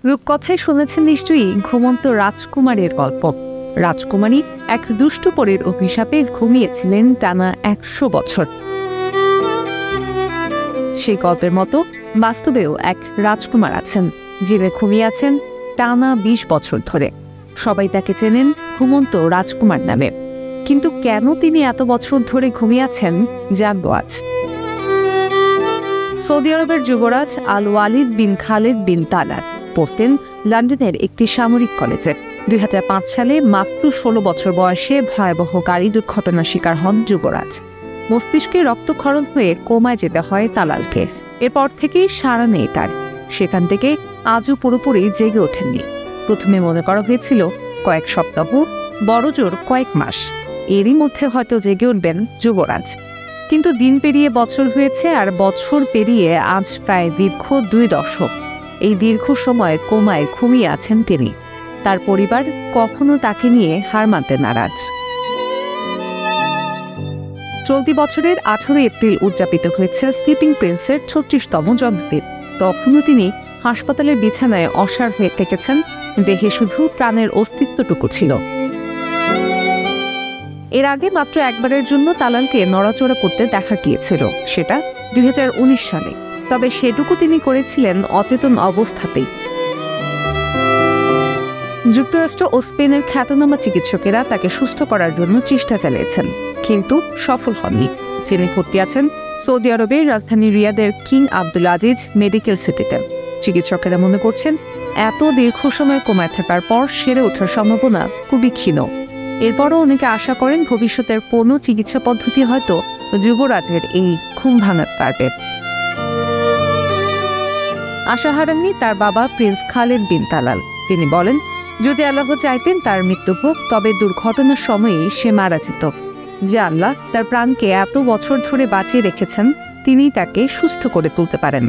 রূপকথায় শুনেছেন নিশ্চয়ই ঘুমন্ত রাজকুমারের গল্প। রাজকুমারী এক দুষ্টু পরীর অভিশাপে ঘুমিয়েছিলেন টানা 100 বছর। সেই গল্পের মতো বাস্তবেও এক রাজকুমার আছেন, যিনি ঘুমিয়ে আছেন টানা 20 বছর ধরে। সবাই তাকে চেনেন ঘুমন্ত রাজকুমার নামে। কিন্তু কেন তিনি এত বছর ধরে ঘুমিয়ে আছেন জানব আজ। সৌদি আরবের যুবরাজ আল ওয়ালিদ বিন খালেদ বিন তালাল পড়তেন লন্ডনের একটি সামরিক কলেজে। 2005 সালে মাত্র 16 বছর বয়সে ভয়াবহ গাড়ি দুর্ঘটনার শিকার হন যুবরাজ। মস্তিষ্কে রক্তক্ষরণ হয়ে কোমায় যেতে হয় তালালকে। এরপর থেকেই সাড়া নেই তার। সেখান থেকে আজও পুরোপুরি জেগে ওঠেননি। প্রথমে মনে করা হয়েছিল কয়েক সপ্তাহ, বড়জোর কয়েক মাস, এরই মধ্যে হয়তো জেগে উঠবেন যুবরাজ। কিন্তু দিন পেরিয়ে বছর হয়েছে, আর বছর পেরিয়ে আজ প্রায় দীর্ঘ 2 দশক। এই দীর্ঘ সময় কোমায় ঘুমিয়ে আছেন তিনি। তার পরিবার কখনো তাকে নিয়ে হার মানতে নারাজ। চলতি বছরের 18 এপ্রিল উদযাপিত হয়েছে স্লিপিং প্রিন্সের 36তম জন্মদিন। তখনও তিনি হাসপাতালের বিছানায় অসাড় হয়ে থেকেছেন, দেহে শুধু প্রাণের অস্তিত্বটুকু ছিল। এর আগে মাত্র একবারের জন্য তালালকে নড়াচড়া করতে দেখা গিয়েছিল, সেটা 2019 সালে। তবে সেটুকু তিনি করেছিলেন অচেতন অবস্থাতেই। যুক্তরাষ্ট্র ও স্পেনের খ্যাতনামা চিকিৎসকেরা তাকে সুস্থ করার জন্য চেষ্টা চালিয়েছেন, কিন্তু সফল হননি। তিনি ভর্তি আছেন সৌদি আরবের রাজধানী রিয়াদের কিং আব্দুল আজিজ মেডিকেল সিটিতে। চিকিৎসকেরা মনে করছেন এত দীর্ঘ সময় কোমায় থাকার পর সেরে ওঠার সম্ভাবনা খুবই ক্ষীণ। এরপরও অনেকে আশা করেন ভবিষ্যতের কোনো চিকিৎসা পদ্ধতি হয়তো যুবরাজের এই ঘুম ভাঙাতে পারবে। আশা হারাননি তার বাবা প্রিন্স খালেদ বিন তালাল। তিনি বলেন, যদি আল্লাহ চাইতেন তার মৃত্যু হোক, তবে দুর্ঘটনার সময়েই সে মারা যেত। যে আল্লাহ তার প্রাণকে এত বছর ধরে বাঁচিয়ে রেখেছেন, তিনিই তাকে সুস্থ করে তুলতে পারেন।